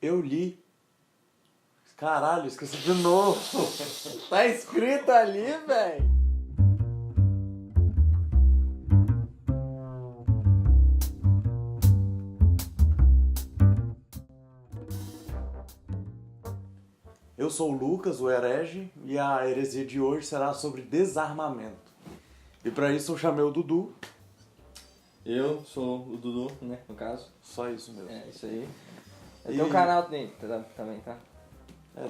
Eu li. Caralho, esqueci de novo. Tá escrito ali, velho. Eu sou o Lucas, o herege, e a heresia de hoje será sobre desarmamento. E pra isso eu chamei o Dudu. Eu sou o Dudu, né, no caso. Só isso mesmo. É, isso aí. Tem um canal também, tá?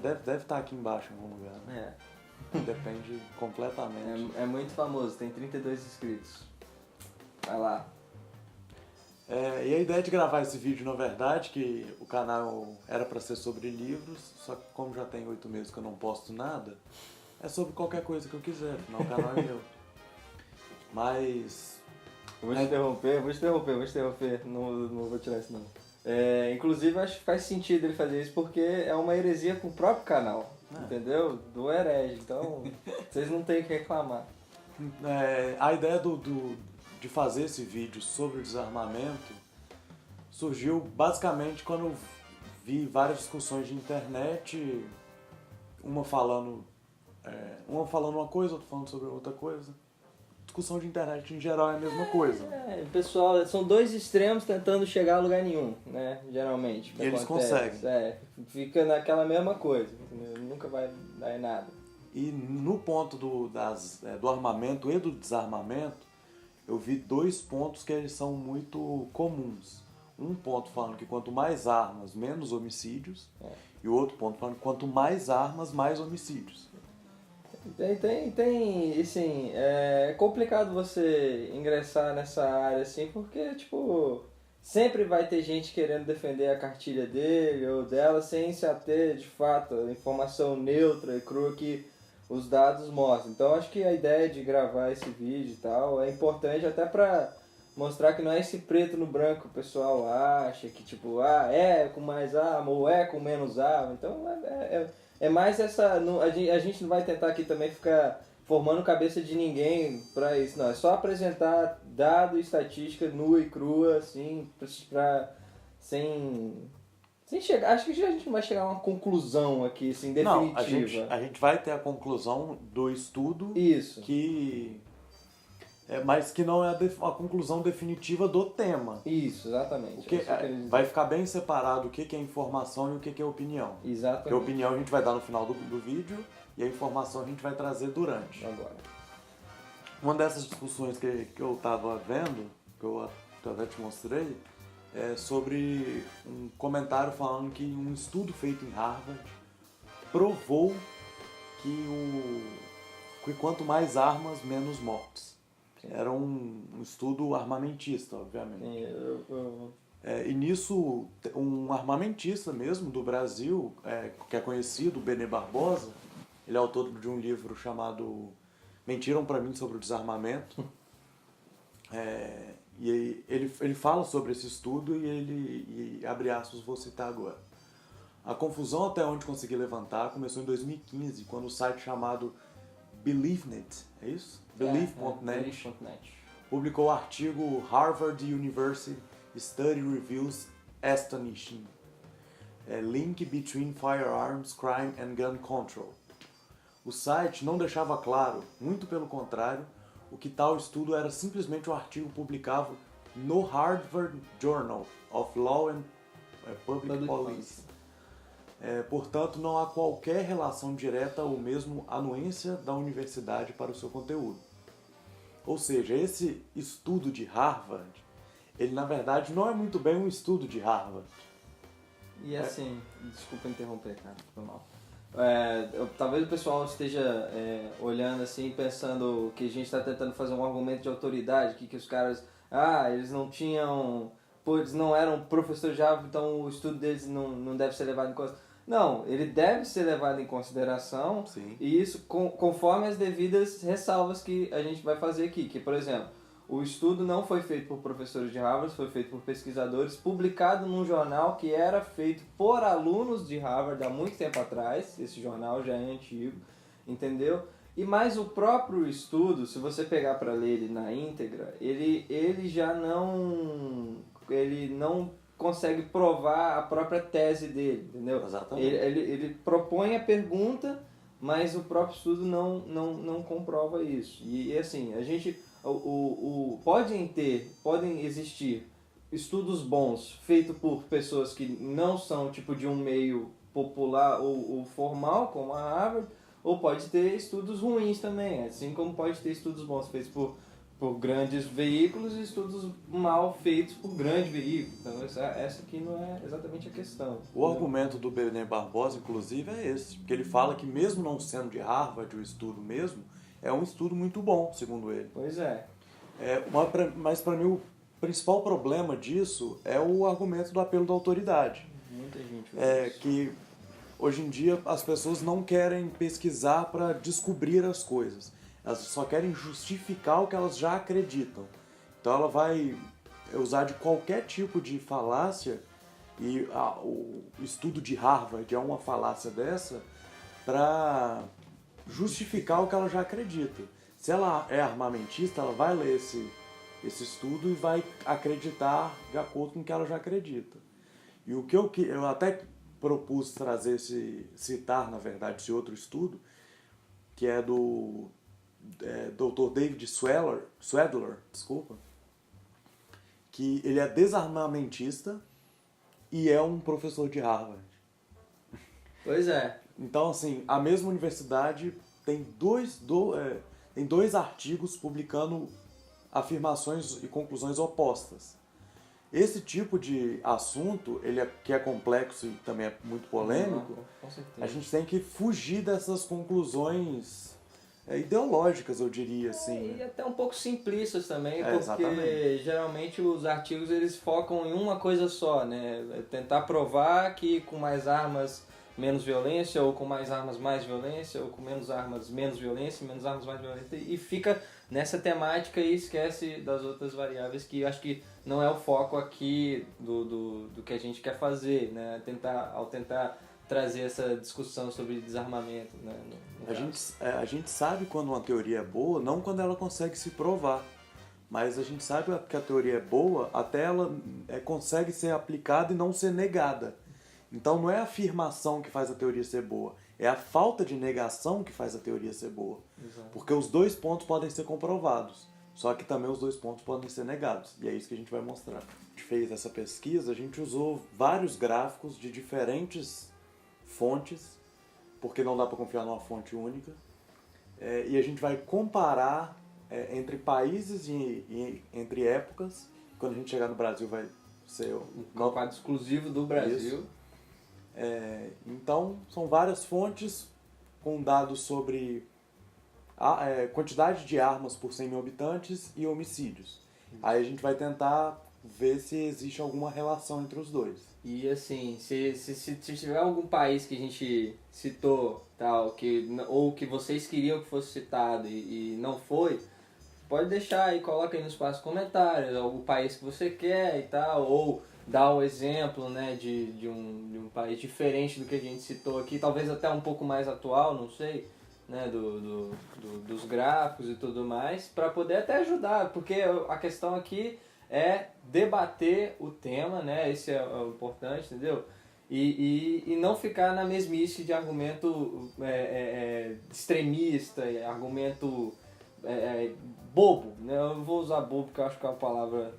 Deve estar aqui embaixo em algum lugar, né? Depende completamente. É muito famoso, tem 32 inscritos. Vai lá. E a ideia de gravar esse vídeo, na verdade, que o canal era pra ser sobre livros, só que como já tem 8 meses que eu não posto nada, é sobre qualquer coisa que eu quiser, afinal o canal é meu. Mas... Vou te interromper, não vou tirar isso não. Inclusive acho que faz sentido ele fazer isso porque é uma heresia com o próprio canal, entendeu? Do herege, então vocês não têm o que reclamar. A ideia de fazer esse vídeo sobre desarmamento surgiu basicamente quando eu vi várias discussões de internet, uma falando uma coisa, outra falando sobre outra coisa. Discussão de internet em geral é a mesma coisa. Pessoal, são dois extremos tentando chegar a lugar nenhum, né? Geralmente. E eles conseguem. Fica naquela mesma coisa, entendeu? Nunca vai dar em nada. E no ponto do armamento e do desarmamento, eu vi 2 pontos que eles são muito comuns. Um ponto falando que quanto mais armas, menos homicídios. E o outro ponto falando que quanto mais armas, mais homicídios. Assim, é complicado você ingressar nessa área assim, porque, tipo, sempre vai ter gente querendo defender a cartilha dele ou dela sem se ater, de fato, a informação neutra e crua que os dados mostram. Então, acho que a ideia de gravar esse vídeo e tal é importante até pra mostrar que não é esse preto no branco que o pessoal acha, que, tipo, é com mais arma ou é com menos arma. Então, é mais essa... A gente não vai tentar aqui também ficar formando cabeça de ninguém pra isso, não. É só apresentar dado e estatística nua e crua, assim, sem chegar... Acho que a gente não vai chegar a uma conclusão aqui, assim, definitiva. Não, a gente vai ter a conclusão do estudo. Isso. Mas que não é a conclusão definitiva do tema. Isso, exatamente. Vai ficar bem separado o que é informação e o que é opinião. Exatamente. Porque a opinião a gente vai dar no final do vídeo e a informação a gente vai trazer durante. Agora. Uma dessas discussões que eu estava vendo, que eu até te mostrei, é sobre um comentário falando que um estudo feito em Harvard provou que quanto mais armas, menos mortes. Era um estudo armamentista, obviamente. E nisso, um armamentista mesmo do Brasil, que é conhecido, o Benê Barbosa, ele é autor de um livro chamado Mentiram Pra Mim sobre o Desarmamento. E ele fala sobre esse estudo e abre aspas, vou citar agora. A confusão até onde consegui levantar começou em 2015, quando o site chamado BeliefNet, é isso? Belief.net publicou o artigo Harvard University Study Reviews Astonishing Link Between Firearms Crime and Gun Control. O site não deixava claro, muito pelo contrário, o que tal estudo era simplesmente um artigo publicado no Harvard Journal of Law and Public Policy. Portanto, não há qualquer relação direta ou mesmo anuência da universidade para o seu conteúdo. Ou seja, esse estudo de Harvard, ele na verdade não é muito bem um estudo de Harvard. E assim, desculpa interromper, cara, foi mal. Talvez o pessoal esteja olhando assim, pensando que a gente está tentando fazer um argumento de autoridade, que os caras, eles não tinham, eles não eram professores de Harvard, então o estudo deles não deve ser levado em consideração. Não, ele deve ser levado em consideração. Sim. E isso conforme as devidas ressalvas que a gente vai fazer aqui. Que, por exemplo, o estudo não foi feito por professores de Harvard, foi feito por pesquisadores, publicado num jornal que era feito por alunos de Harvard há muito tempo atrás. Esse jornal já é antigo, entendeu? E mais o próprio estudo, se você pegar para ler ele na íntegra, ele já não consegue provar a própria tese dele, entendeu? Exatamente. Ele propõe a pergunta, mas o próprio estudo não comprova isso. E assim, a gente podem existir estudos bons feitos por pessoas que não são tipo de um meio popular ou formal, como a Harvard, ou pode ter estudos ruins também, assim como pode ter estudos bons feitos por grandes veículos e estudos mal feitos por grandes veículos. Então essa aqui não é exatamente a questão. O argumento do Benê Barbosa, inclusive, é esse, porque ele fala que mesmo não sendo de Harvard o estudo mesmo, é um estudo muito bom, segundo ele. Pois é. Mas para mim o principal problema disso é o argumento do apelo da autoridade. Muita gente que hoje em dia as pessoas não querem pesquisar para descobrir as coisas. Elas só querem justificar o que elas já acreditam. Então ela vai usar de qualquer tipo de falácia, e o estudo de Harvard é uma falácia dessa, para justificar o que ela já acredita. Se ela é armamentista, ela vai ler esse estudo e vai acreditar de acordo com o que ela já acredita. E o que eu até propus trazer citar, na verdade, esse outro estudo, que é do Dr. David Swedler, que ele é desarmamentista e é um professor de Harvard. Pois é. Então, assim, a mesma universidade tem dois artigos publicando afirmações e conclusões opostas. Esse tipo de assunto, que é complexo e também é muito polêmico, Com certeza. a gente tem que fugir dessas conclusões ideológicas, eu diria assim. E até um pouco simplistas também, porque exatamente. geralmente os artigos eles focam em uma coisa só, né? Tentar provar que com mais armas menos violência, ou com mais armas mais violência, ou com menos armas menos violência, menos armas mais violência, e fica nessa temática e esquece das outras variáveis que eu acho que não é o foco aqui do que a gente quer fazer, né? Ao tentar trazer essa discussão sobre desarmamento, né? A gente sabe quando uma teoria é boa, não quando ela consegue se provar, mas a gente sabe que a teoria é boa até ela consegue ser aplicada e não ser negada. Então não é a afirmação que faz a teoria ser boa, é a falta de negação que faz a teoria ser boa. Exato. Porque os dois pontos podem ser comprovados, só que também os dois pontos podem ser negados, e é isso que a gente vai mostrar. A gente fez essa pesquisa, a gente usou vários gráficos de diferentes fontes, porque não dá para confiar numa fonte única, e a gente vai comparar entre países e entre épocas. Quando a gente chegar no Brasil vai ser um quadro exclusivo do Brasil. Isso. Então, são várias fontes com dados sobre a quantidade de armas por 100 mil habitantes e homicídios. Aí a gente vai tentar ver se existe alguma relação entre os dois. E assim, se tiver algum país que a gente citou, tal, ou que vocês queriam que fosse citado e não foi, pode deixar aí, coloca aí no espaço comentários o país que você quer e tal, ou dá um exemplo, né, de um país diferente do que a gente citou aqui, talvez até um pouco mais atual, não sei, né, dos gráficos e tudo mais, para poder até ajudar, porque a questão aqui é debater o tema, né, esse é o importante, entendeu? E não ficar na mesmice de argumento extremista, argumento bobo, né? Eu vou usar bobo porque eu acho que é uma palavra...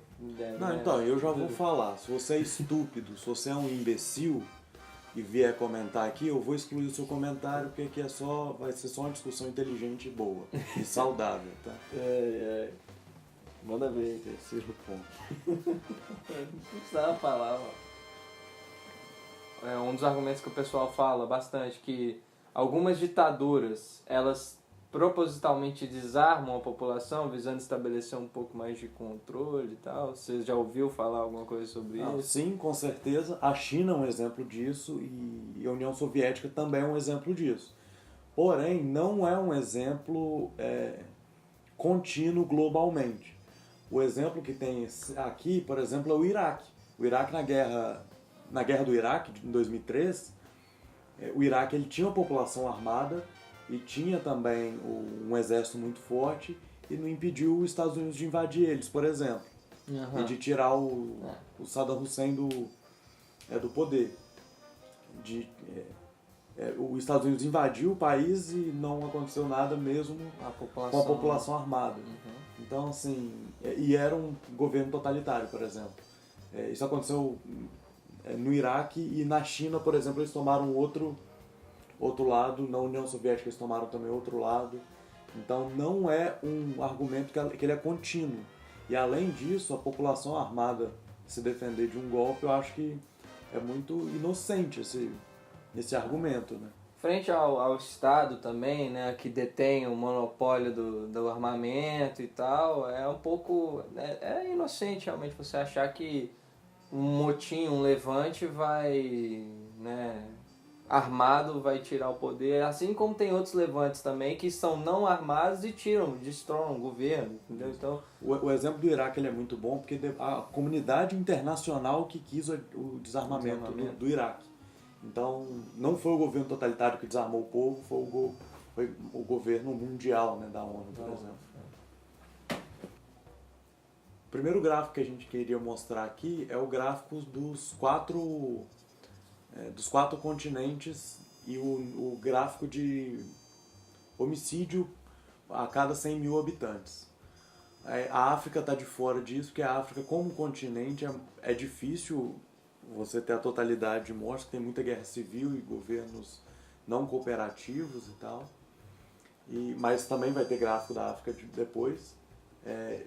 Não, então, eu já vou falar. Se você é estúpido, se você é um imbecil e vier comentar aqui, eu vou excluir o seu comentário, porque aqui vai ser só uma discussão inteligente e boa. E saudável, tá? Manda ver. Terceiro ponto. Não precisava falar, mano. Um dos argumentos que o pessoal fala bastante, que algumas ditaduras, elas propositalmente desarmam a população, visando estabelecer um pouco mais de controle e tal. Você já ouviu falar alguma coisa sobre isso? Sim, com certeza. A China é um exemplo disso e a União Soviética também é um exemplo disso. Porém, não é um exemplo contínuo globalmente. O exemplo que tem aqui, por exemplo, é o Iraque. O Iraque na guerra do Iraque, em 2003, o Iraque ele tinha uma população armada e tinha também um exército muito forte e não impediu os Estados Unidos de invadir eles, por exemplo. e de tirar o Saddam Hussein do poder. Os Estados Unidos invadiu o país e não aconteceu nada mesmo com a população armada. Então, assim, e era um governo totalitário, por exemplo. Isso aconteceu no Iraque e na China, por exemplo, eles tomaram outro lado, na União Soviética eles tomaram também outro lado. Então não é um argumento que ele é contínuo. E além disso, a população armada se defender de um golpe, eu acho que é muito inocente esse argumento, né? Frente ao Estado também, né, que detém o monopólio do armamento e tal, é um pouco... É inocente realmente você achar que um motim, um levante vai, né, armado vai tirar o poder, assim como tem outros levantes também que são não armados e destroem o governo, entendeu? Então, o exemplo do Iraque ele é muito bom porque a comunidade internacional que quis o desarmamento do Iraque. Então, não foi o governo totalitário que desarmou o povo, foi o governo mundial, né, da ONU, por exemplo. O primeiro gráfico que a gente queria mostrar aqui é o gráfico dos quatro continentes e o gráfico de homicídio a cada 100 mil habitantes. A África está de fora disso, porque a África, como continente, é difícil você ter a totalidade de mortes, tem muita guerra civil e governos não cooperativos e tal. Mas também vai ter gráfico da África depois.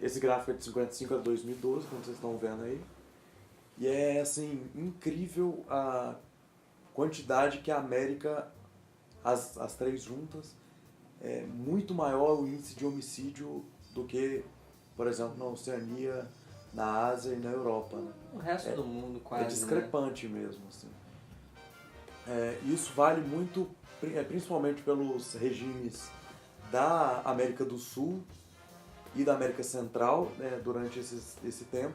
Esse gráfico é de 55 a 2012, como vocês estão vendo aí. E é, assim, incrível a quantidade que a América, as três juntas, é muito maior o índice de homicídio do que, por exemplo, na Oceania, na Ásia e na Europa, né? O resto do mundo quase, é discrepante, né? Mesmo, assim. Isso vale muito, principalmente pelos regimes da América do Sul e da América Central, né, durante esse tempo.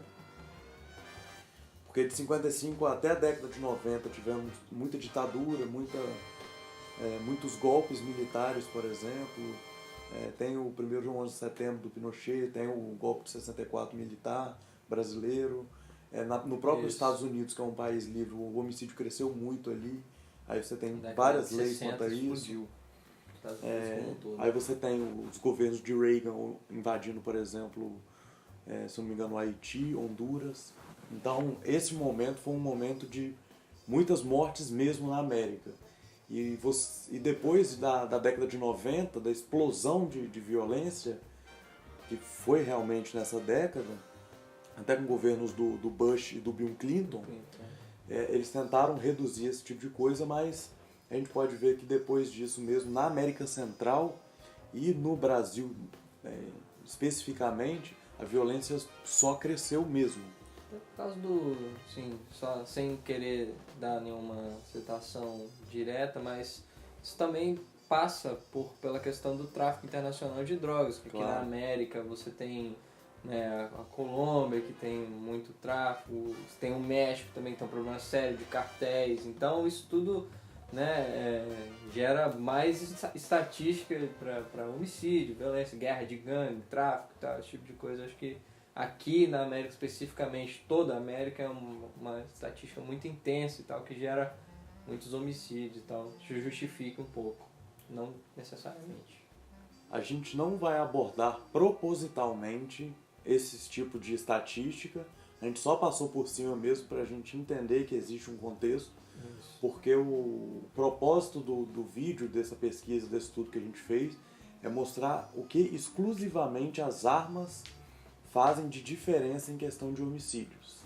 Porque de 55 até a década de 90 tivemos muita ditadura, muitos golpes militares, por exemplo. Tem o 1º de 11 de setembro do Pinochet, tem o golpe de 64 militar brasileiro. No próprio Estados Unidos, que é um país livre, o homicídio cresceu muito ali. Aí você tem várias leis quanto a isso. Aí você tem os governos de Reagan invadindo, por exemplo, se não me engano, Haiti, Honduras. Então, esse momento foi um momento de muitas mortes mesmo na América. E depois da década de 90, da explosão de violência, que foi realmente nessa década, até com governos do Bush e do Bill Clinton, eles tentaram reduzir esse tipo de coisa, mas a gente pode ver que depois disso mesmo, na América Central e no Brasil especificamente, a violência só cresceu mesmo. Por causa sim, só sem querer dar nenhuma citação direta, mas isso também passa pela questão do tráfico internacional de drogas, porque aqui na América você tem, né, a Colômbia, que tem muito tráfico, você tem o México também, que tem um problema sério de cartéis, então isso tudo, né, gera mais estatística para homicídio, violência, guerra de gangue, tráfico, tal, esse tipo de coisa. Acho que aqui na América especificamente, toda a América é uma estatística muito intensa e tal, que gera muitos homicídios e tal. Isso justifica um pouco, não necessariamente. A gente não vai abordar propositalmente esses tipos de estatística, a gente só passou por cima mesmo para a gente entender que existe um contexto, porque o propósito do vídeo, dessa pesquisa, desse estudo que a gente fez, é mostrar o que exclusivamente as armas fazem de diferença em questão de homicídios.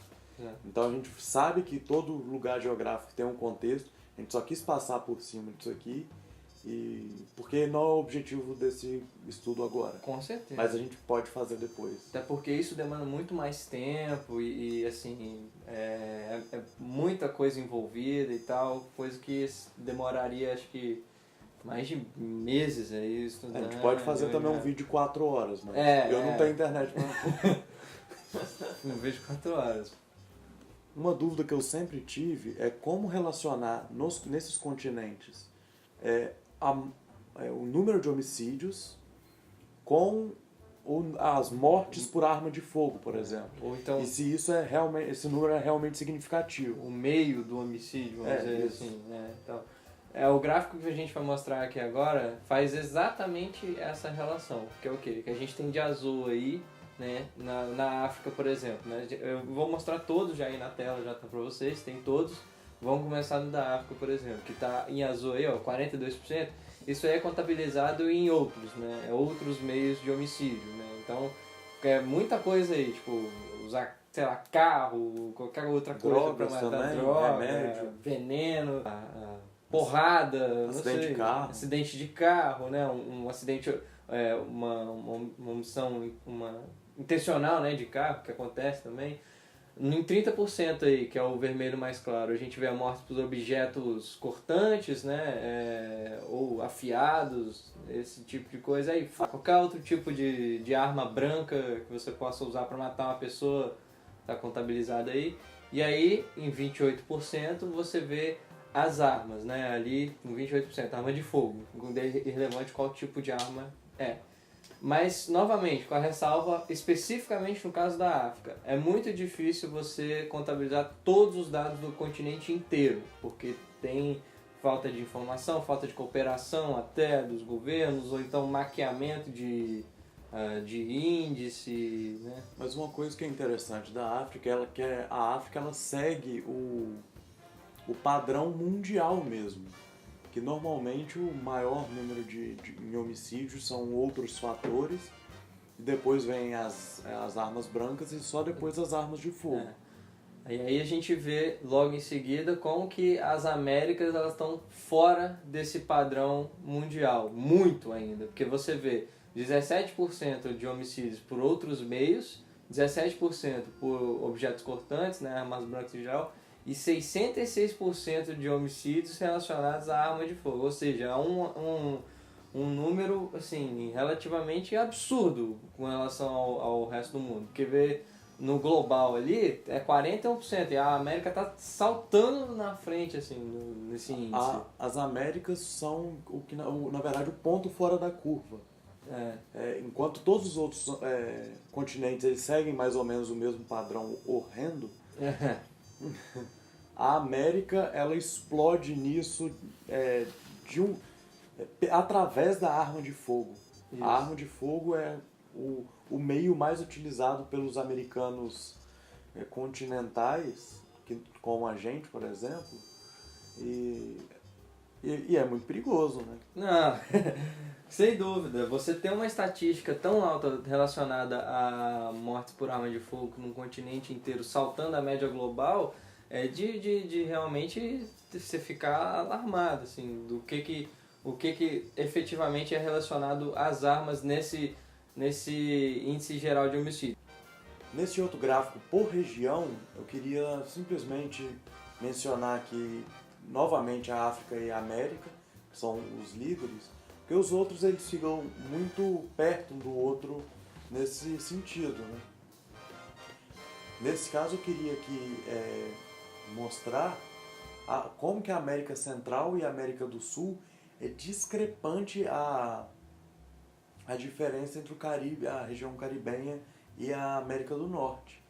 Então a gente sabe que todo lugar geográfico tem um contexto, a gente só quis passar por cima disso aqui, porque não é o objetivo desse estudo agora. Com certeza. Mas a gente pode fazer depois. Até porque isso demanda muito mais tempo e assim, é muita coisa envolvida e tal, coisa que demoraria, acho que, mais de meses aí estudando. A gente pode fazer também um vídeo de 4 horas, mas eu não tenho internet Um vídeo de 4 horas. Uma dúvida que eu sempre tive é como relacionar nesses continentes o número de homicídios com ou as mortes por arma de fogo, por exemplo. Ou então E se isso é realmente, esse número é realmente significativo. o meio do homicídio, vamos dizer isso. assim. Então, o gráfico que a gente vai mostrar aqui agora faz exatamente essa relação. Que é o quê? Que a gente tem de azul aí, né, na África, por exemplo. Né? Eu vou mostrar todos já aí na tela, já tá para vocês, tem todos. Vamos começar no da África, por exemplo, que está em azul aí, ó, 42%. Isso aí é contabilizado em outros, né? Outros meios de homicídio, né? Então, é muita coisa aí, tipo, usar, sei lá, carro, qualquer outra coisa para matar, também, droga, remédio, veneno, porrada, acidente não sei, de carro. acidente de carro, né? Um acidente, uma missão, uma intencional, né, de carro que acontece também. Em 30% aí, que é o vermelho mais claro, a gente vê a morte por objetos cortantes, né, ou afiados, esse tipo de coisa. Aí, qualquer outro tipo de arma branca que você possa usar para matar uma pessoa está contabilizado aí. E aí, em 28%, você vê as armas, né, ali, com 28%, arma de fogo, irrelevante qual tipo de arma é. Mas, novamente, com a ressalva, especificamente no caso da África, é muito difícil você contabilizar todos os dados do continente inteiro, porque tem falta de informação, falta de cooperação até dos governos, ou então maquiamento de índice, né? Mas uma coisa que é interessante da África, a África ela segue o padrão mundial mesmo. Que normalmente o maior número em homicídios são outros fatores, e depois vem as armas brancas e só depois as armas de fogo. E aí a gente vê logo em seguida como que as Américas elas estão fora desse padrão mundial, muito ainda, porque você vê 17% de homicídios por outros meios, 17% por objetos cortantes, né, armas brancas em geral, e 66% de homicídios relacionados à arma de fogo. Ou seja, é um número assim, relativamente absurdo com relação ao resto do mundo. Porque vê no global ali é 41%, e a América está saltando na frente assim, nesse índice. As Américas são, na verdade, o ponto fora da curva. Enquanto todos os outros continentes eles seguem mais ou menos o mesmo padrão horrendo, a América ela explode nisso através da arma de fogo. Isso. A arma de fogo é o meio mais utilizado pelos americanos continentais, como a gente, por exemplo, e é muito perigoso, né? Não, sem dúvida. Você ter uma estatística tão alta relacionada a mortes por arma de fogo num continente inteiro, saltando a média global, é de realmente você ficar alarmado, assim, o que efetivamente é relacionado às armas nesse índice geral de homicídio. Nesse outro gráfico por região, eu queria simplesmente mencionar aqui novamente a África e a América, que são os líderes, porque os outros eles ficam muito perto um do outro nesse sentido, né? Nesse caso eu queria aqui mostrar como que a América Central e a América do Sul é discrepante a diferença entre o Caribe, a região caribenha e a América do Norte.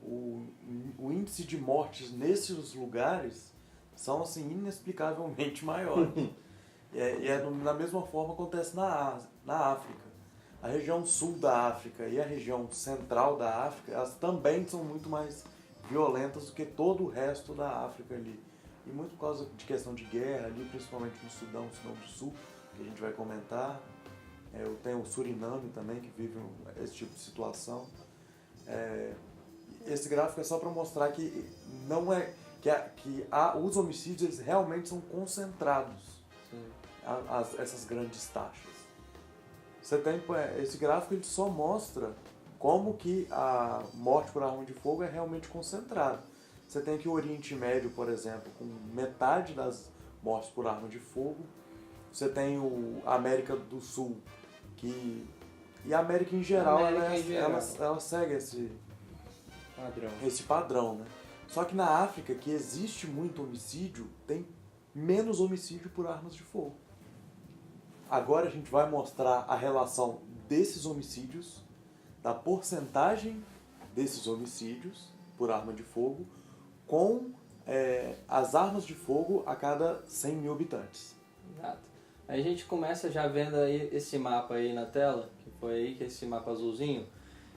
O índice de mortes nesses lugares são assim inexplicavelmente maiores. Da mesma forma acontece na África. A região sul da África e a região central da África, elas também são muito mais violentas do que todo o resto da África ali. E muito por causa de questão de guerra ali, principalmente no Sudão do Sul, que a gente vai comentar. Eu tenho o Suriname também, que vive esse tipo de situação. Esse gráfico é só para mostrar que não é os homicídios eles realmente são concentrados. Essas grandes taxas. Você tem esse gráfico, ele só mostra como que a morte por arma de fogo é realmente concentrada. Você tem aqui o Oriente Médio, por exemplo, com metade das mortes por arma de fogo. Você tem a América do Sul, e a América em geral, ela segue esse padrão, né? Só que na África, que existe muito homicídio, tem menos homicídio por armas de fogo. Agora a gente vai mostrar a relação desses homicídios da porcentagem desses homicídios por arma de fogo com as armas de fogo a cada 100 mil habitantes. Exato. Aí a gente começa já vendo aí esse mapa aí na tela, que foi aí, que é esse mapa azulzinho,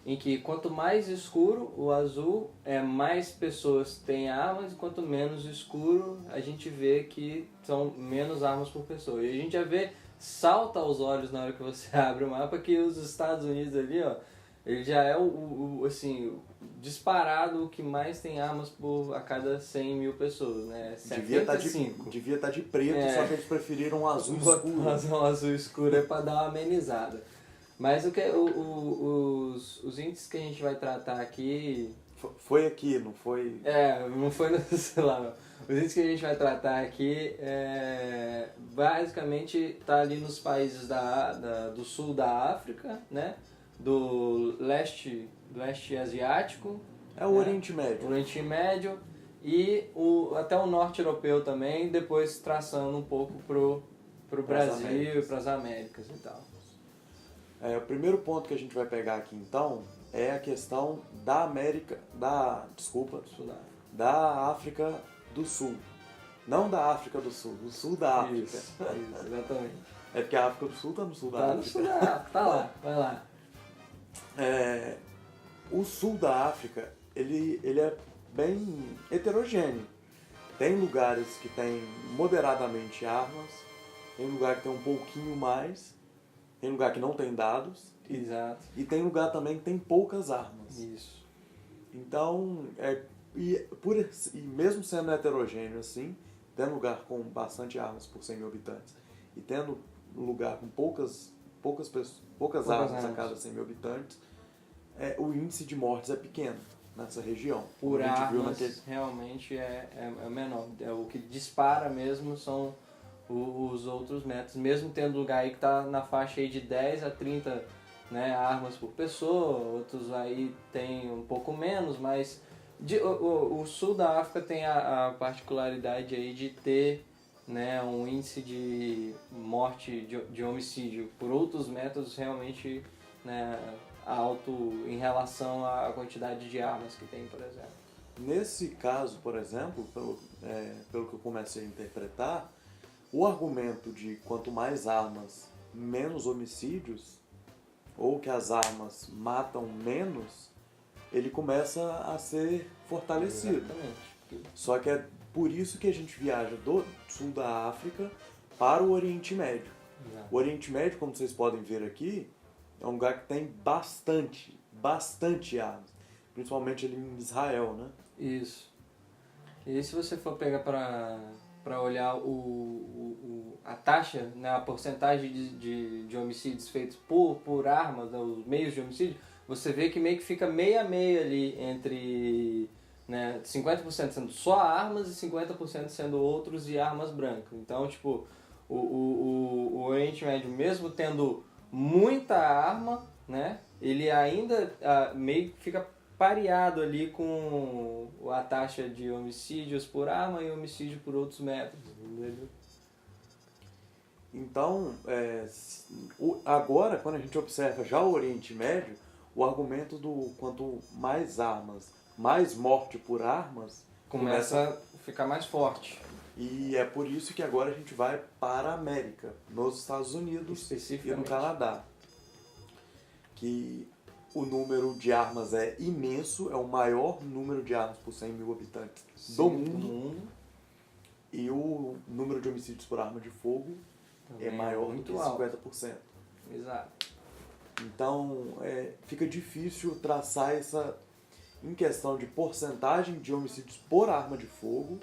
em que quanto mais escuro o azul, mais pessoas têm armas, e quanto menos escuro a gente vê que são menos armas por pessoa. E a gente já vê, salta aos olhos na hora que você abre o mapa, que os Estados Unidos ali, ó, ele já é assim, disparado o que mais tem armas a cada 100 mil pessoas, né? 75. Devia estar de preto, só que eles preferiram um azul escuro. Um azul escuro é para dar uma amenizada. Mas os índices que a gente vai tratar aqui... Foi aqui, não foi... não foi no celular, não. Os índices que a gente vai tratar aqui, basicamente, tá ali nos países do sul da África, né? Do leste asiático. O Oriente Médio. O Oriente Médio e até o norte europeu também, depois traçando um pouco pro Brasil e para as Américas e tal. O primeiro ponto que a gente vai pegar aqui então é a questão da da África do Sul. Não da África do Sul, do sul da África. Isso, exatamente. É porque a África do Sul tá no sul da África. Tá no sul da África, tá lá, vai lá. O sul da África, ele é bem heterogêneo. Tem lugares que tem moderadamente armas, tem lugar que tem um pouquinho mais, tem lugar que não tem dados. Exato. E tem lugar também que tem poucas armas. Isso. Então, e mesmo sendo heterogêneo assim, tendo lugar com bastante armas por 100 mil habitantes e tendo lugar com poucas armas a cada 100 mil habitantes, o índice de mortes é pequeno nessa região. Por armas, realmente é menor. O que dispara mesmo são os outros métodos, mesmo tendo lugar aí que está na faixa aí de 10 a 30, né, armas por pessoa, outros aí tem um pouco menos, mas o sul da África tem a particularidade aí de ter, né, um índice de morte, de homicídio por outros métodos realmente, né, alto em relação à quantidade de armas que tem, por exemplo. Nesse caso, por exemplo, pelo que eu comecei a interpretar, o argumento de quanto mais armas, menos homicídios, ou que as armas matam menos, ele começa a ser fortalecido. Exatamente. Só que é por isso que a gente viaja do sul da África para o Oriente Médio. Exato. O Oriente Médio, como vocês podem ver aqui, é um lugar que tem bastante armas. Principalmente ali em Israel, né? Isso. E se você for pegar para olhar a taxa, né, a porcentagem de homicídios feitos por armas, né, os meios de homicídio, você vê que meio que fica meio a meio ali entre, né, 50% sendo só armas e 50% sendo outros e armas brancas. Então, tipo, o Oriente Médio, mesmo tendo muita arma, né, ele ainda meio que fica pareado ali com a taxa de homicídios por arma e homicídio por outros métodos. Entendeu? Então, agora, quando a gente observa já o Oriente Médio, o argumento do quanto mais armas, mais morte por armas, começa a ficar mais forte. E é por isso que agora a gente vai para a América, nos Estados Unidos e no Canadá. Que o número de armas é imenso, é o maior número de armas por 100 mil habitantes do mundo. E o número de homicídios por arma de fogo também é maior do que 50%. Exato. Então, fica difícil traçar essa, em questão de porcentagem de homicídios por arma de fogo.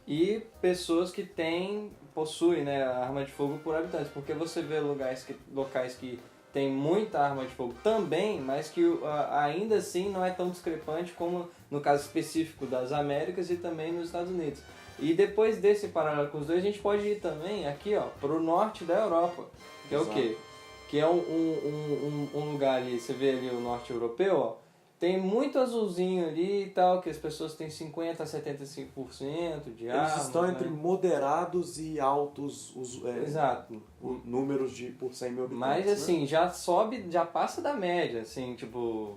E pessoas que possuem, né, a arma de fogo por habitantes, porque você vê locais que tem muita arma de fogo também, mas que ainda assim não é tão discrepante como no caso específico das Américas e também nos Estados Unidos. E depois desse paralelo com os dois, a gente pode ir também aqui, ó, para o norte da Europa, que é o quê? Que é um lugar ali, você vê ali o norte europeu, ó, tem muito azulzinho ali e tal, que as pessoas têm 50% a 75% de armas. Eles estão né? entre moderados e altos Exato. números por 100 mil habitantes. Mas né? assim, já sobe, já passa da média, assim, tipo,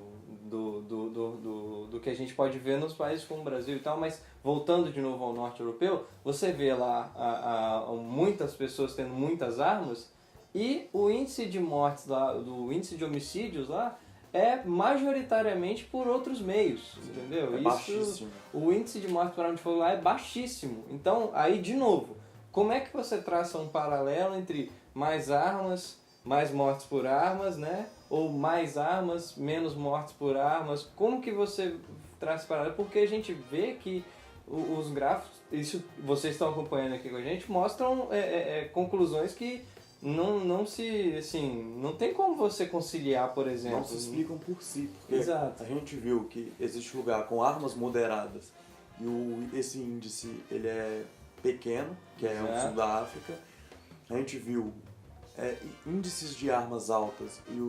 do que a gente pode ver nos países como o Brasil e tal, mas voltando de novo ao norte europeu, você vê lá muitas pessoas tendo muitas armas e o índice de mortes lá, o índice de homicídios lá é majoritariamente por outros meios, entendeu? É baixíssimo. O índice de morte por arma de fogo lá é baixíssimo. Então, aí de novo, como é que você traça um paralelo entre mais armas, mais mortes por armas, né? Ou mais armas, menos mortes por armas? Como que você traça esse paralelo? Porque a gente vê que os gráficos, isso vocês estão acompanhando aqui com a gente, mostram conclusões que não se, assim, não tem como você conciliar, por exemplo. Não se explicam por si, porque Exato. a gente viu que existe lugar com armas moderadas e esse índice ele é pequeno, que é o sul da África. A gente viu índices de armas altas e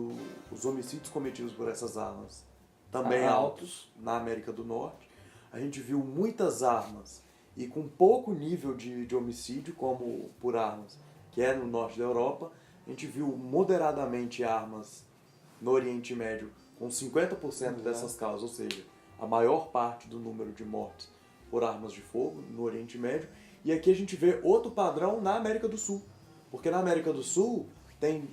os homicídios cometidos por essas armas também altos na América do Norte. A gente viu muitas armas e com pouco nível de homicídio, como por armas, que é no norte da Europa. A gente viu moderadamente armas no Oriente Médio com 50% dessas causas, ou seja, a maior parte do número de mortes por armas de fogo no Oriente Médio. E aqui a gente vê outro padrão na América do Sul, porque na América do Sul tem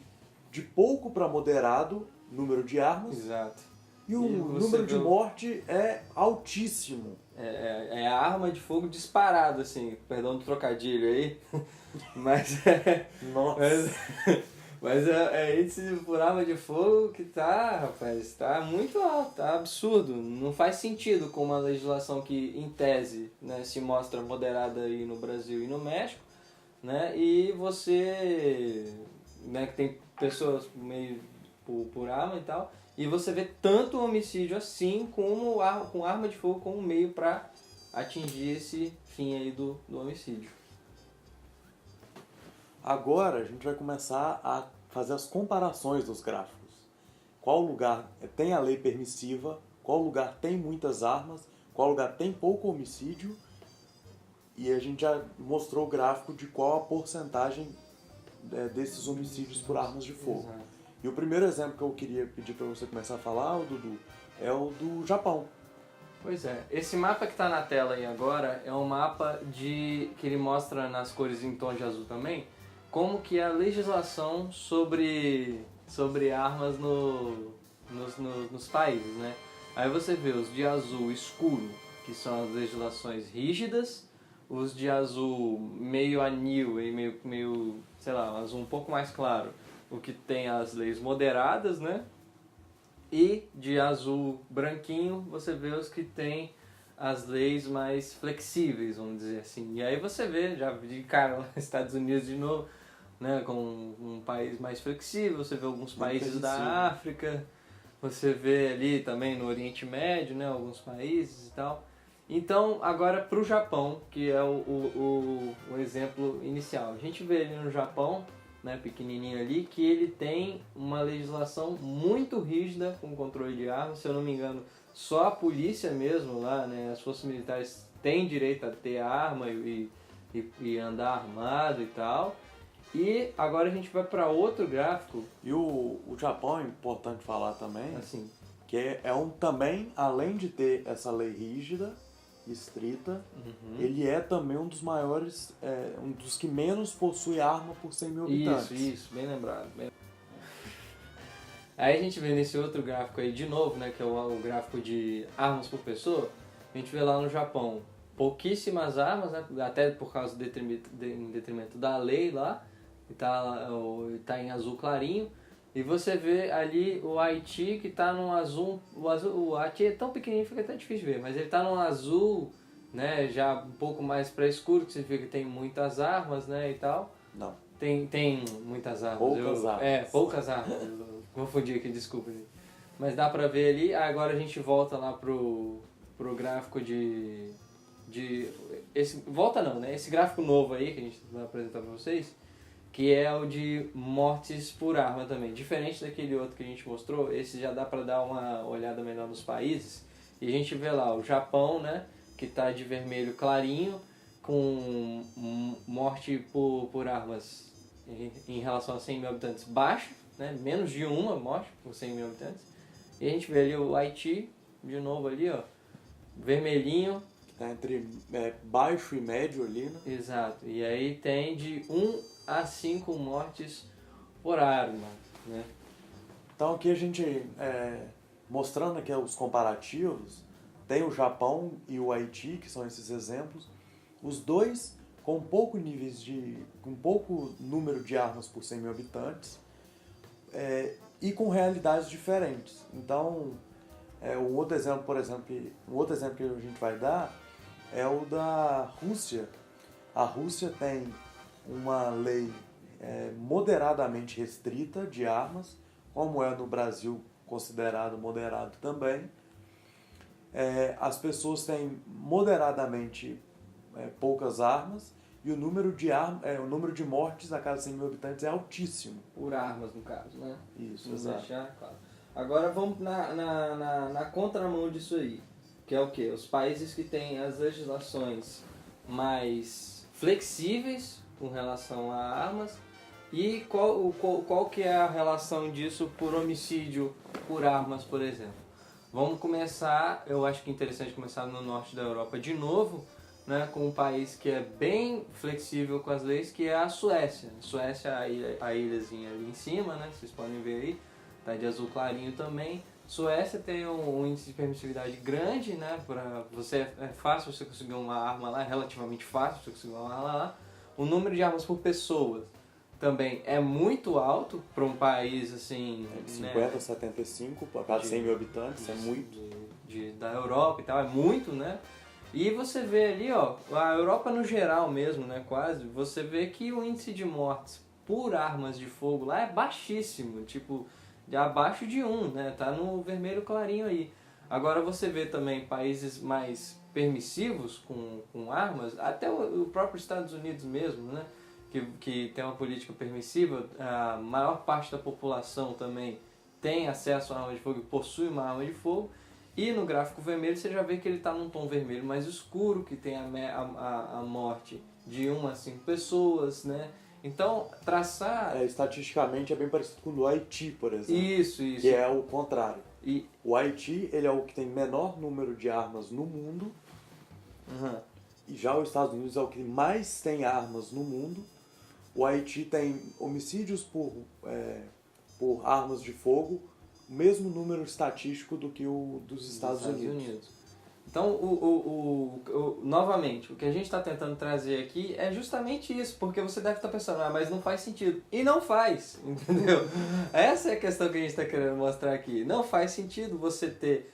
de pouco para moderado número de armas. Exato. E o número de morte é altíssimo. É a arma de fogo disparada, assim, perdão do trocadilho aí, mas Nossa. mas é índice por arma de fogo que tá, rapaz, tá muito alto, tá absurdo. Não faz sentido com uma legislação que, em tese, né, se mostra moderada aí no Brasil e no México, né, e você, né, que tem pessoas meio por arma e tal, e você vê tanto homicídio assim com arma de fogo como meio para atingir esse fim aí do homicídio. Agora a gente vai começar a fazer as comparações dos gráficos. Qual lugar tem a lei permissiva, qual lugar tem muitas armas, qual lugar tem pouco homicídio, e a gente já mostrou o gráfico de qual a porcentagem desses homicídios por armas de fogo. Exato. E o primeiro exemplo que eu queria pedir para você começar a falar, Dudu, é o do Japão. Pois é, esse mapa que está na tela aí agora é um mapa que ele mostra nas cores em tom de azul também, como que é a legislação sobre armas nos países, né? Aí você vê os de azul escuro, que são as legislações rígidas, os de azul meio anil e meio, sei lá, azul um pouco mais claro, o que tem as leis moderadas, né? E de azul branquinho você vê os que tem as leis mais flexíveis, vamos dizer assim. E aí você vê, já de cara, nos Estados Unidos de novo, né, com um país mais flexível, você vê alguns países da África, você vê ali também no Oriente Médio, né, alguns países e tal. Então, agora para o Japão, que é o exemplo inicial. A gente vê ali no Japão, né, pequenininho ali, que ele tem uma legislação muito rígida com controle de armas. Se eu não me engano, só a polícia mesmo lá, né, as forças militares têm direito a ter arma e andar armado e tal. E agora a gente vai para outro gráfico. E o Japão é importante falar também, assim, que também, além de ter essa lei rígida, estrita, ele é também um dos maiores, um dos que menos possui arma por 100 mil habitantes. Isso, bem lembrado. Aí a gente vê nesse outro gráfico aí de novo, né, que é o gráfico de armas por pessoa, a gente vê lá no Japão pouquíssimas armas, né, até por causa em detrimento da lei lá, e tá em azul clarinho. E você vê ali o Haiti que está num azul, o Haiti é tão pequenininho que fica até difícil de ver, mas ele está num azul, né, já um pouco mais para escuro, que significa que tem muitas armas, né, e tal. Não. Tem muitas armas. Poucas armas. Poucas armas. Confundi aqui, desculpa. Mas dá pra ver ali. Agora a gente volta lá pro gráfico volta não, né? Esse gráfico novo aí que a gente vai apresentar pra vocês, que é o de mortes por arma também. Diferente daquele outro que a gente mostrou, esse já dá para dar uma olhada melhor nos países. E a gente vê lá o Japão, né, que está de vermelho clarinho, com morte por armas em relação a 100 mil habitantes baixo, né, menos de uma morte por 100 mil habitantes. E a gente vê ali o Haiti, de novo ali, ó, vermelhinho. Tá entre baixo e médio ali, né? Exato. E aí tem de 1 a 5 mortes por arma, né? Então aqui a gente, mostrando aqui os comparativos, tem o Japão e o Haiti, que são esses exemplos, os dois com pouco número de armas por 100 mil habitantes, e com realidades diferentes. Então, um outro exemplo que a gente vai dar é o da Rússia. A Rússia tem uma lei moderadamente restrita de armas, como é no Brasil considerado moderado também. As pessoas têm moderadamente poucas armas e o número de mortes a cada 100 mil habitantes é altíssimo. Por armas, no caso, né? Isso, Vamos exato. deixar claro. Agora vamos na contramão disso aí, que é o quê? Os países que têm as legislações mais flexíveis com relação a armas. E qual que é a relação disso por homicídio por armas, por exemplo? Vamos começar, eu acho que é interessante começar no norte da Europa de novo, né, com um país que é bem flexível com as leis, que é a Suécia. A Suécia, a ilhazinha ali em cima, né, vocês podem ver aí, tá de azul clarinho também. Suécia tem um índice de permissividade grande, né, é fácil você conseguir uma arma lá, é relativamente fácil você conseguir uma arma lá. O número de armas por pessoas também é muito alto para um país assim... De 50 a 75 a cada 100 mil habitantes, é muito. Da Europa e tal, é muito, né? E você vê ali, ó, a Europa no geral mesmo, né, quase, você vê que o índice de mortes por armas de fogo lá é baixíssimo, tipo, abaixo de 1, né? Tá no vermelho clarinho aí. Agora você vê também países mais permissivos com armas, até o próprio Estados Unidos mesmo, né? Que tem uma política permissiva, a maior parte da população também tem acesso a arma de fogo e possui uma arma de fogo. E no gráfico vermelho você já vê que ele está num tom vermelho mais escuro, que tem a morte de 1 a 5 pessoas, né? Então, traçar... estatisticamente é bem parecido com o do Haiti, por exemplo. Isso. Que é o contrário. O Haiti, ele é o que tem menor número de armas no mundo. Uhum. E já os Estados Unidos é o que mais tem armas no mundo. O Haiti tem homicídios por armas de fogo, o mesmo número estatístico do que o dos Estados Unidos. Então, novamente, o que a gente está tentando trazer aqui é justamente isso, porque você deve estar pensando, mas não faz sentido. E não faz, entendeu? Essa é a questão que a gente está querendo mostrar aqui. Não faz sentido você ter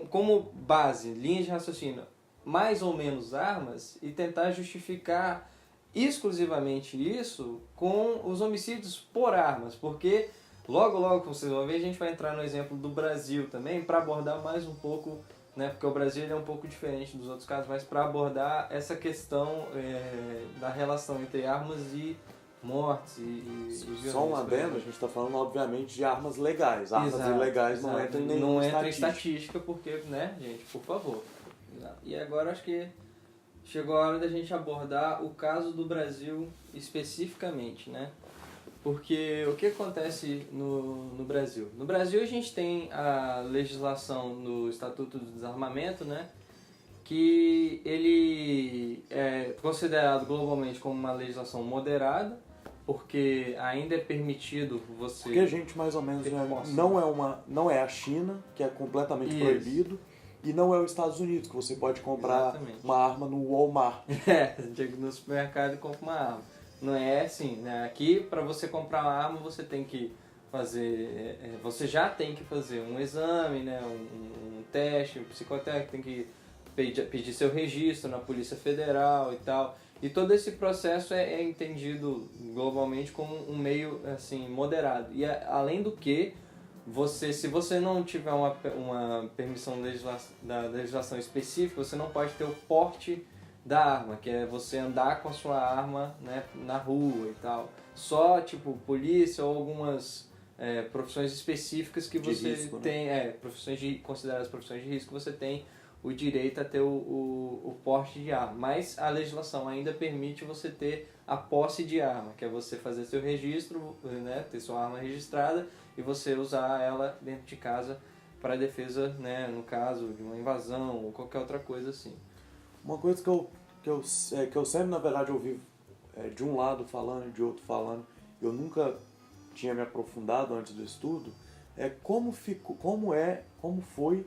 como base, linha de raciocínio, mais ou menos armas e tentar justificar exclusivamente isso com os homicídios por armas, porque logo, como vocês vão ver, a gente vai entrar no exemplo do Brasil também para abordar mais um pouco, né, porque o Brasil ele é um pouco diferente dos outros casos, mas para abordar essa questão da relação entre armas e mortes e violência. Só um adendo, a gente está falando obviamente de armas legais. Armas ilegais não entram em nenhuma estatística porque, né, gente, por favor. E agora acho que chegou a hora da gente abordar o caso do Brasil especificamente, né? Porque o que acontece no Brasil? No Brasil a gente tem a legislação do Estatuto do Desarmamento, né? Que ele é considerado globalmente como uma legislação moderada, porque ainda é permitido você... Porque a gente mais ou menos não é a China, que é completamente proibido, e não é os Estados Unidos, que você pode comprar uma arma no Walmart. Chega no supermercado e compra uma arma. Não é assim, né? Aqui, para você comprar uma arma, você tem que fazer... você já tem que fazer um exame, né? Um teste, um psicotécnico, tem que pedir seu registro na Polícia Federal e tal. E todo esse processo é entendido globalmente como um meio assim, moderado. E além do que, se você não tiver uma permissão da legislação específica, você não pode ter o porte da arma, que é você andar com a sua arma, né, na rua e tal. Só, tipo, polícia ou algumas profissões específicas que De você risco, né? tem, consideradas profissões de risco, você tem o direito a ter o porte de arma. Mas a legislação ainda permite você ter a posse de arma, que é você fazer seu registro, né, ter sua arma registrada e você usar ela dentro de casa para defesa, né, no caso de uma invasão ou qualquer outra coisa assim. Uma coisa que eu sempre, na verdade, ouvi de um lado falando e de outro falando, eu nunca tinha me aprofundado antes do estudo, é como foi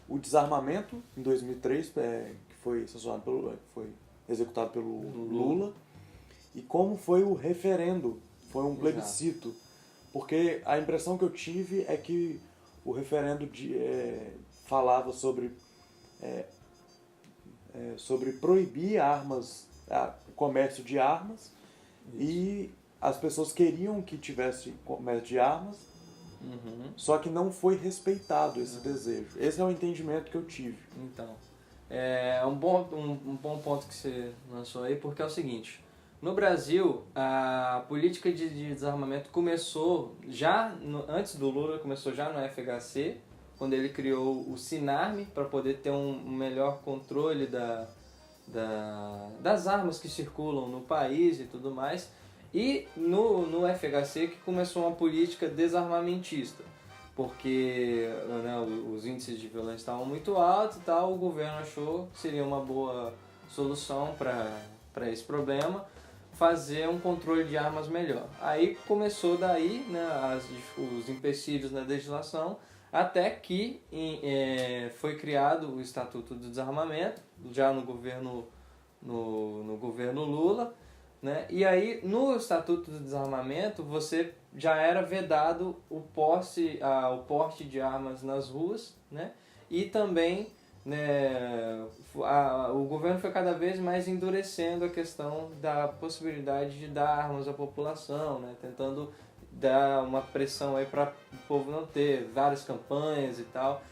o desarmamento em 2003, que foi executado pelo Lula, e como foi o referendo, foi um plebiscito. Porque a impressão que eu tive é que o referendo falava sobre proibir o comércio de armas. Isso. E as pessoas queriam que tivesse comércio de armas, só que não foi respeitado esse desejo. Esse é o entendimento que eu tive. Então, é um bom ponto que você lançou aí, porque é o seguinte: no Brasil, a política de desarmamento começou antes do Lula, começou já no FHC, quando ele criou o Sinarme para poder ter um melhor controle das armas que circulam no país e tudo mais. E no FHC que começou uma política desarmamentista, porque, né, os índices de violência estavam muito altos e tal, o governo achou que seria uma boa solução para esse problema fazer um controle de armas melhor. Aí começou daí, né, os empecilhos na legislação, até que foi criado o Estatuto do Desarmamento, já no governo Lula, né? E aí no Estatuto do Desarmamento você já era vedado o porte de armas nas ruas, né? E também, né, o governo foi cada vez mais endurecendo a questão da possibilidade de dar armas à população, né? Tentando dar uma pressão aí para o povo não ter, várias campanhas e tal.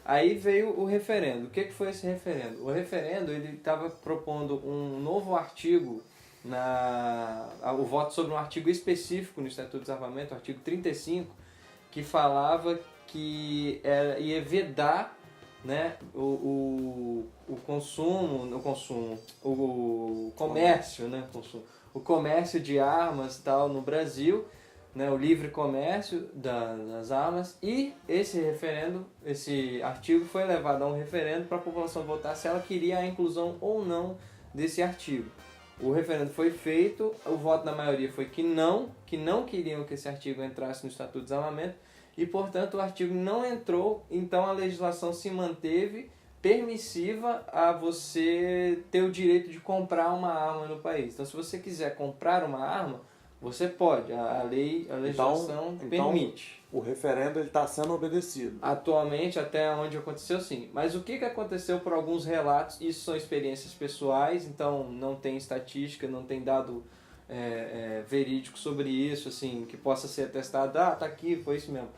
Aí veio o referendo. O que foi esse referendo? O referendo ele estava propondo um novo artigo, o voto sobre um artigo específico no Estatuto do Desarmamento, o artigo 35, que falava que ia vedar, né, o comércio, né, o comércio de armas e tal no Brasil, né, o livre comércio das armas. E esse artigo foi levado a um referendo para a população votar se ela queria a inclusão ou não desse artigo. O referendo foi feito, o voto da maioria foi que não queriam que esse artigo entrasse no Estatuto do Desarmamento e, portanto, o artigo não entrou, então a legislação se manteve permissiva a você ter o direito de comprar uma arma no país. Então, se você quiser comprar uma arma, você pode, a legislação permite. O referendo está sendo obedecido. Atualmente, até onde aconteceu, sim. Mas o que aconteceu por alguns relatos, isso são experiências pessoais, então não tem estatística, não tem dado verídico sobre isso, assim, que possa ser atestado, tá aqui, foi isso mesmo.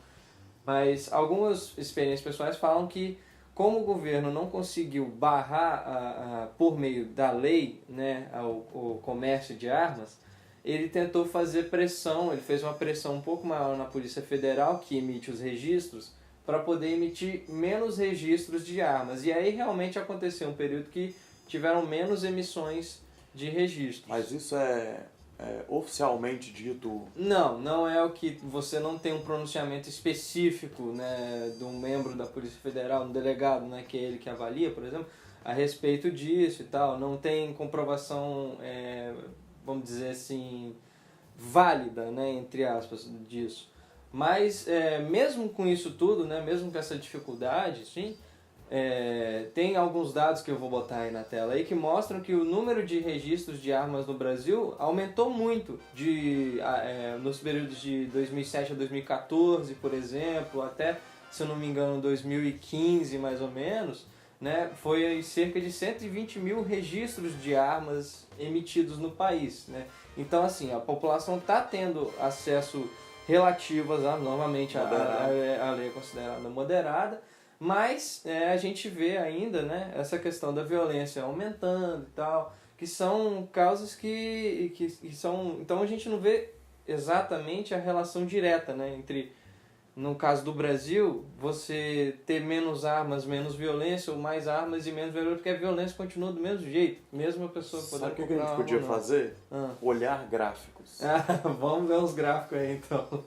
Mas algumas experiências pessoais falam que, como o governo não conseguiu barrar por meio da lei, né, o comércio de armas, ele tentou fazer pressão, ele fez uma pressão um pouco maior na Polícia Federal, que emite os registros, para poder emitir menos registros de armas. E aí realmente aconteceu um período que tiveram menos emissões de registros. Mas isso é oficialmente dito? Não é o que você não tem um pronunciamento específico, né, de um membro da Polícia Federal, um delegado, né, que é ele que avalia, por exemplo, a respeito disso e tal. Não tem comprovação, vamos dizer assim, válida, né, entre aspas, disso. Mas mesmo com isso tudo, né, mesmo com essa dificuldade, sim, tem alguns dados que eu vou botar aí na tela aí que mostram que o número de registros de armas no Brasil aumentou muito nos períodos de 2007 a 2014, por exemplo, até, se eu não me engano, 2015 mais ou menos, né, foi cerca de 120 mil registros de armas emitidos no país, né? Então, assim, a população está tendo acesso relativo às armas, normalmente a lei é considerada moderada, Mas a gente vê ainda, né, essa questão da violência aumentando e tal, que são causas que são... Então a gente não vê exatamente a relação direta, né, entre, no caso do Brasil, você ter menos armas, menos violência, ou mais armas e menos violência, porque a violência continua do mesmo jeito, mesmo a pessoa poder Sabe o que a comprar gente uma podia arma ou não. fazer? Olhar gráficos. Vamos ver uns gráficos aí então.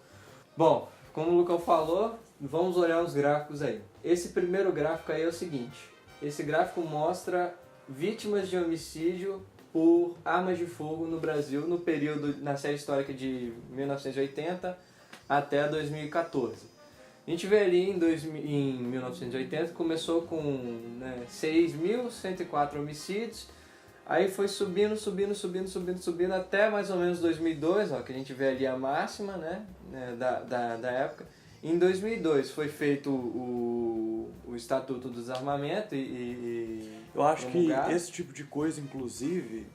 Bom, como o Lucão falou, vamos olhar os gráficos aí. Esse primeiro gráfico aí é o seguinte. Esse gráfico mostra vítimas de homicídio por armas de fogo no Brasil no período, na série histórica de 1980 até 2014. A gente vê ali em 1980, começou com 6.104 homicídios, aí foi subindo até mais ou menos 2002, ó, que a gente vê ali a máxima, né, da época. Em 2002 foi feito o Estatuto do Desarmamento Eu acho que promulgado. esse tipo de coisa, inclusive,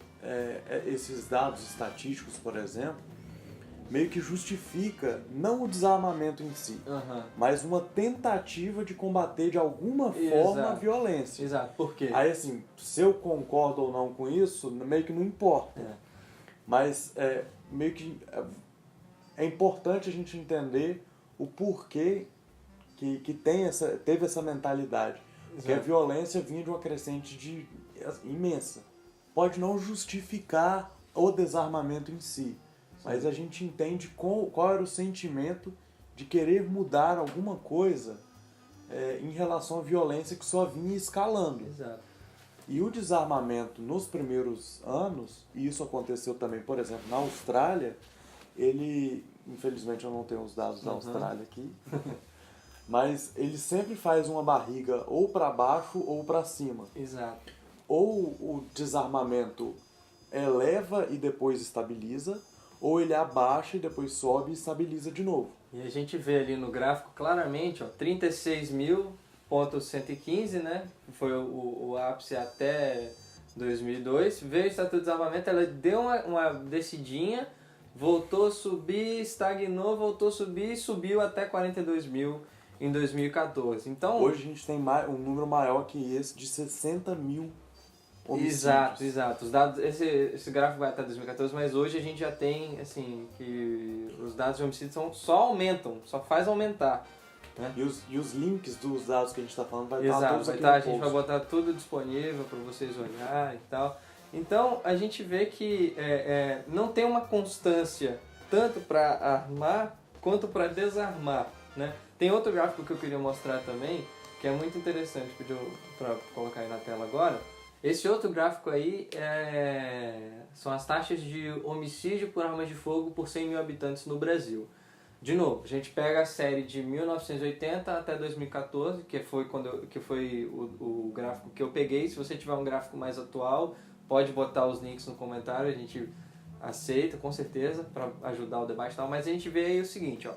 esses dados estatísticos, por exemplo, meio que justifica não o desarmamento em si, mas uma tentativa de combater de alguma forma a violência. Exato, por quê? Aí assim, se eu concordo ou não com isso, meio que não importa. Mas meio que é importante a gente entender o porquê que teve essa mentalidade. Porque a violência vinha de uma crescente imensa. Pode não justificar o desarmamento em si, mas a gente entende qual era o sentimento de querer mudar alguma coisa em relação à violência que só vinha escalando. Exato. E o desarmamento nos primeiros anos, e isso aconteceu também, por exemplo, na Austrália, infelizmente eu não tenho os dados da Austrália aqui, mas ele sempre faz uma barriga ou para baixo ou para cima. Exato. Ou o desarmamento eleva e depois estabiliza, ou ele abaixa e depois sobe e estabiliza de novo. E a gente vê ali no gráfico claramente, ó, 36.115, né? Foi o ápice até 2002. Veio o Estatuto de Desarmamento, ela deu uma descidinha, voltou a subir, estagnou, voltou a subir e subiu até 42 mil em 2014. Então, hoje a gente tem um número maior que esse de 60 mil homicídios. Exato. Os dados, esse gráfico vai até 2014, mas hoje a gente já tem, assim, que os dados de homicídio só aumentam, só faz aumentar. Né? E os links dos dados que a gente está falando vai estar todos aqui no no post. A gente vai botar tudo disponível para vocês olharem e tal. Então, a gente vê que não tem uma constância tanto para armar quanto para desarmar. Né? Tem outro gráfico que eu queria mostrar também, que é muito interessante, pediu para colocar aí na tela agora. Esse outro gráfico aí são as taxas de homicídio por armas de fogo por 100 mil habitantes no Brasil. De novo, a gente pega a série de 1980 até 2014, que foi o gráfico que eu peguei. Se você tiver um gráfico mais atual, pode botar os links no comentário, a gente aceita com certeza para ajudar o debate e tal. Mas a gente vê aí o seguinte, ó,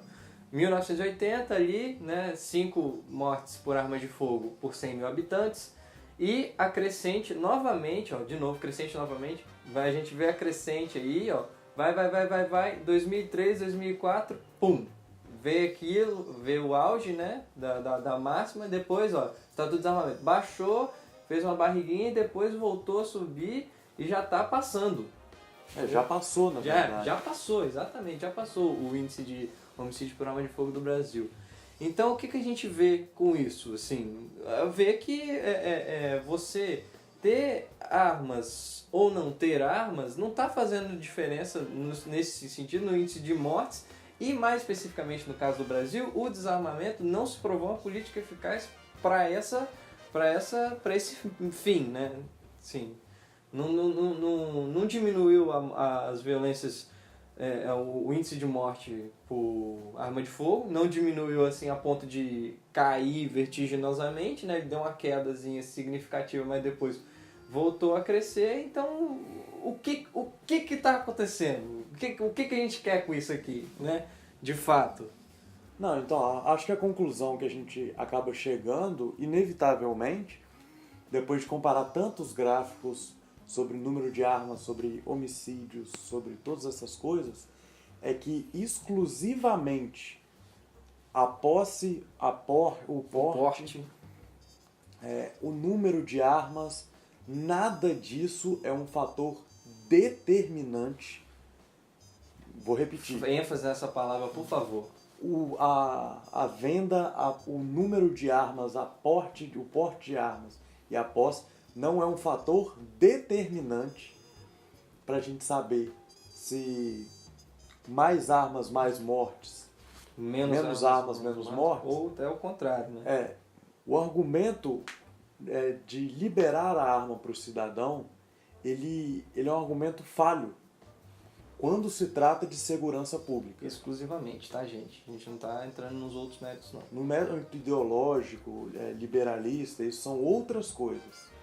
1980 ali, né, 5 mortes por arma de fogo por 100 mil habitantes. E a crescente novamente, ó, de novo, crescente novamente, a gente vê a crescente aí, ó, vai, 2003, 2004, pum, vê aquilo, vê o auge, né, da máxima, e depois, ó, Estatuto do Desarmamento, baixou, fez uma barriguinha e depois voltou a subir e já tá passando. Já passou, na verdade. Já passou, exatamente, já passou o índice de homicídio por arma de fogo do Brasil. Então, o que a gente vê com isso? Assim, vê que você ter armas ou não ter armas não está fazendo diferença nesse sentido, no índice de mortes. E, mais especificamente no caso do Brasil, o desarmamento não se provou uma política eficaz para esse fim, né? Sim, não diminuiu as violências... o índice de morte por arma de fogo não diminuiu assim a ponto de cair vertiginosamente, né? Ele deu uma quedazinha significativa, mas depois voltou a crescer. Então, o que está acontecendo? O que a gente quer com isso aqui, né? De fato. Não, então, acho que a conclusão que a gente acaba chegando, inevitavelmente, depois de comparar tantos gráficos sobre número de armas, sobre homicídios, sobre todas essas coisas, é que exclusivamente a posse, o porte o número de armas, nada disso é um fator determinante. Vou repetir. ênfase nessa palavra, por favor. A venda, o número de armas, o porte de armas e a posse não é um fator determinante para a gente saber se mais armas, mais mortes, menos armas, menos mortes. Ou até o contrário, né? O argumento de liberar a arma para o cidadão, ele é um argumento falho quando se trata de segurança pública. Exclusivamente, tá, gente? A gente não está entrando nos outros méritos, não. No mérito ideológico, liberalista, isso são outras coisas.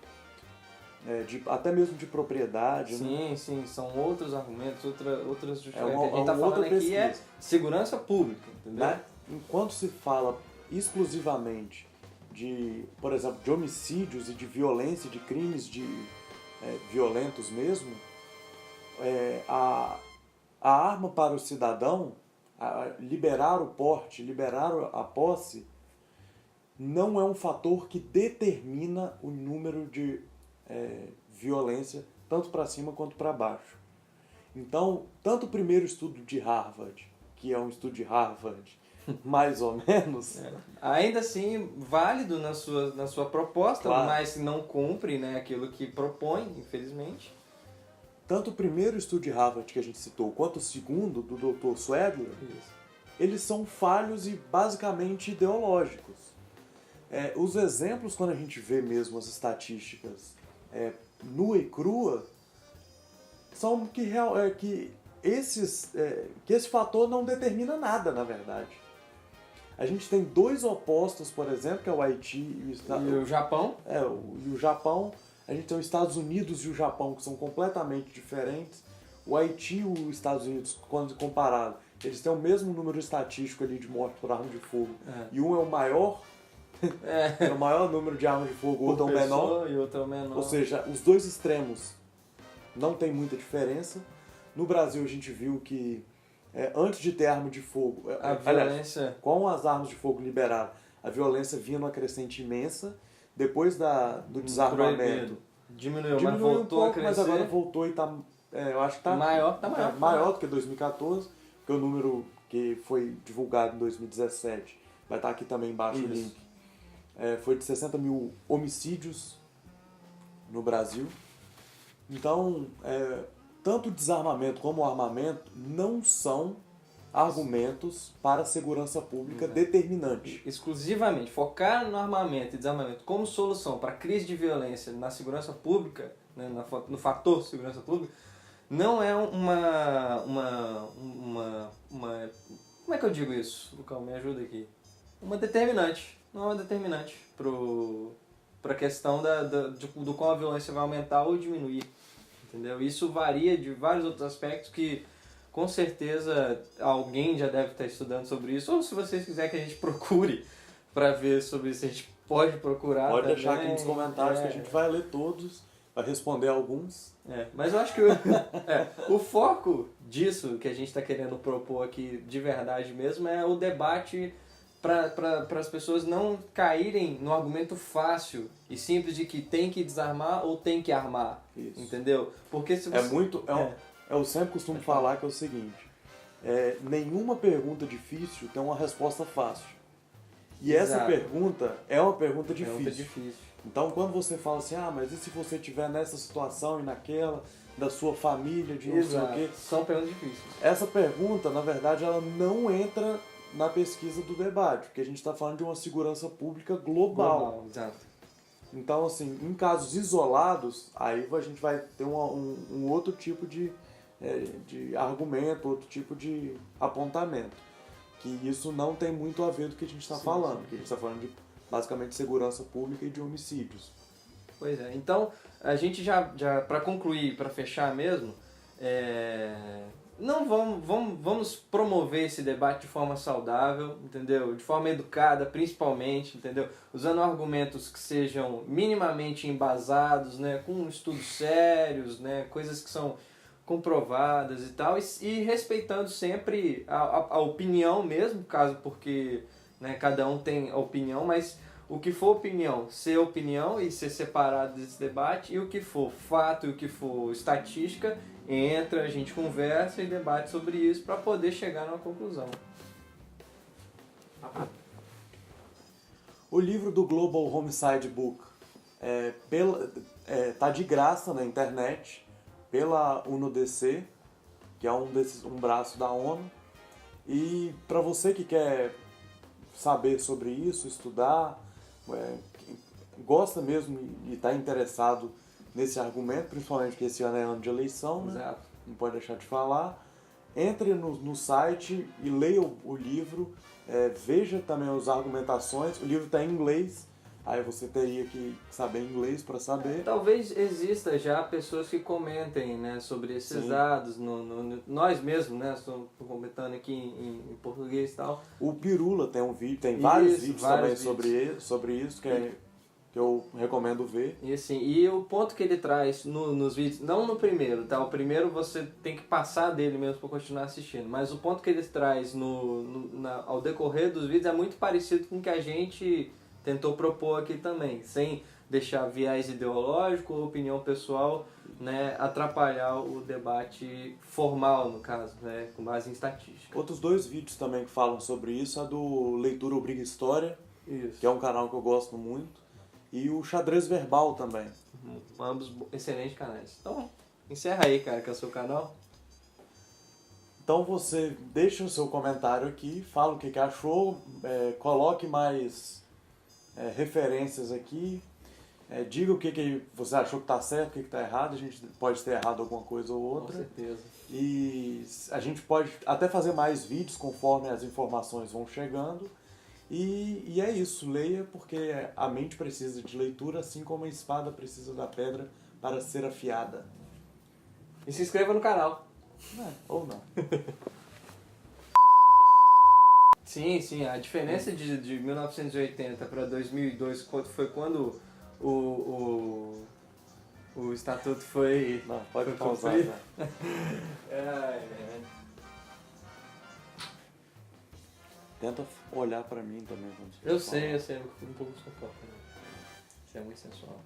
Até mesmo de propriedade. Sim, né? sim, são outros argumentos, outras justificativas. É uma a gente está falando outra aqui pesquisa. segurança pública, entendeu? Né? Enquanto se fala exclusivamente de, por exemplo, de homicídios e de violência, de crimes violentos mesmo, a arma para o cidadão, liberar o porte, liberar a posse, não é um fator que determina o número de violência, tanto para cima quanto para baixo. Então, tanto o primeiro estudo de Harvard, que é um estudo de Harvard, mais ou menos... Ainda assim, válido na sua proposta, Claro. mas não cumpre, né, aquilo que propõe, infelizmente. Tanto o primeiro estudo de Harvard que a gente citou, quanto o segundo, do Dr. Swedler, eles são falhos e basicamente ideológicos. Os exemplos, quando a gente vê mesmo as estatísticas nua e crua, são que esse fator não determina nada, na verdade. A gente tem dois opostos, por exemplo, que é o Haiti e o Japão. E o Japão. A gente tem os Estados Unidos e o Japão, que são completamente diferentes. O Haiti e os Estados Unidos, quando comparado, eles têm o mesmo número estatístico ali de morte por arma de fogo. E um é o maior, é o maior número de armas de fogo, o outro é o menor. E outro é o menor. Ou seja, os dois extremos não tem muita diferença. No Brasil a gente viu que antes de ter arma de fogo, violência... com as armas de fogo liberadas, a violência vinha numa crescente imensa. Depois do desarmamento, diminuiu, mas voltou um pouco, a crescer. mas agora voltou e está, eu acho que está maior do que 2014, porque o número que foi divulgado em 2017, vai estar aqui também embaixo o link, foi de 60 mil homicídios no Brasil. Então, tanto o desarmamento como o armamento não são argumentos para a segurança pública determinante. Exclusivamente, focar no armamento e desarmamento como solução para a crise de violência na segurança pública, né, no fator segurança pública, não é uma como é que eu digo isso? Lucão, me ajuda aqui. Uma determinante. Não é uma determinante para a questão do qual a violência vai aumentar ou diminuir. Entendeu? Isso varia de vários outros aspectos que com certeza alguém já deve estar estudando sobre isso, ou se vocês quiserem que a gente procure para ver sobre isso, a gente pode procurar. Pode também. deixar aqui nos comentários que a gente vai ler todos, vai responder alguns. Mas eu acho que o foco disso que a gente está querendo propor aqui de verdade mesmo é o debate para as pessoas não caírem no argumento fácil e simples de que tem que desarmar ou tem que armar. Isso. Entendeu? Porque se você... Eu sempre costumo falar que é o seguinte, nenhuma pergunta difícil tem uma resposta fácil. E Exato. Essa pergunta é uma pergunta difícil. Então quando você fala assim, mas e se você estiver nessa situação e naquela, da sua família, de não sei o quê? São perguntas difíceis. Essa pergunta, na verdade, ela não entra na pesquisa do debate, porque a gente está falando de uma segurança pública global. Exato. Então, assim, em casos isolados, aí a gente vai ter um outro tipo de argumento, outro tipo de apontamento. Que isso não tem muito a ver do que a gente está falando. Sim. Que a gente está falando de, basicamente, segurança pública e de homicídios. Pois é. Então, a gente já para concluir, para fechar mesmo, não vamos promover esse debate de forma saudável, entendeu? De forma educada, principalmente, entendeu? Usando argumentos que sejam minimamente embasados, né? Com estudos sérios, né? Coisas que são comprovadas e tal, e respeitando sempre a opinião mesmo, caso porque, né, cada um tem a opinião, mas o que for opinião, ser opinião e ser separado desse debate, e o que for fato e o que for estatística, entra, a gente conversa e debate sobre isso para poder chegar numa conclusão. O livro do Global Homicide Book tá de graça na internet pela UNODC, que é um braço da ONU. E para você que quer saber sobre isso, estudar, gosta mesmo e está interessado nesse argumento, principalmente que esse ano é ano de eleição, né? Exato. Não pode deixar de falar. Entre no site e leia o livro, veja também as argumentações. O livro está em inglês, aí você teria que saber inglês para saber. Talvez exista já pessoas que comentem, né, sobre esses Sim. dados, nós mesmos, né, estamos comentando aqui em português e tal. O Pirula tem um vídeo, tem vários Isso, vídeos vários também sobre isso, que eu recomendo ver. E assim, e o ponto que ele traz nos vídeos, não no primeiro, tá? O primeiro você tem que passar dele mesmo para continuar assistindo, mas o ponto que ele traz ao decorrer dos vídeos é muito parecido com o que a gente tentou propor aqui também, sem deixar viés ideológico ou opinião pessoal, né, atrapalhar o debate formal, no caso, né, com base em estatística. Outros 2 vídeos também que falam sobre isso é do Leitura Obriga História, Isso. que é um canal que eu gosto muito, e o Xadrez Verbal também. Ambos excelentes canais. Então, encerra aí, cara, que é o seu canal. Então você deixa o seu comentário aqui, fala o que achou, coloque mais referências aqui, diga o que você achou que está certo, o que está errado. A gente pode ter errado alguma coisa ou outra. Com certeza. E a gente pode até fazer mais vídeos conforme as informações vão chegando. E é isso, leia, porque a mente precisa de leitura, assim como a espada precisa da pedra para ser afiada. E se inscreva no canal. Ou não. Sim, a diferença de 1980 para 2002 foi quando o estatuto foi... Não, pode foi pausar, cumprido. né? Tenta olhar pra mim também. Quando você Eu fala. sei, eu fico um pouco desconfortável. Você é muito sensual.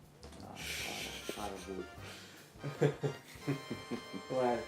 Para, Ué,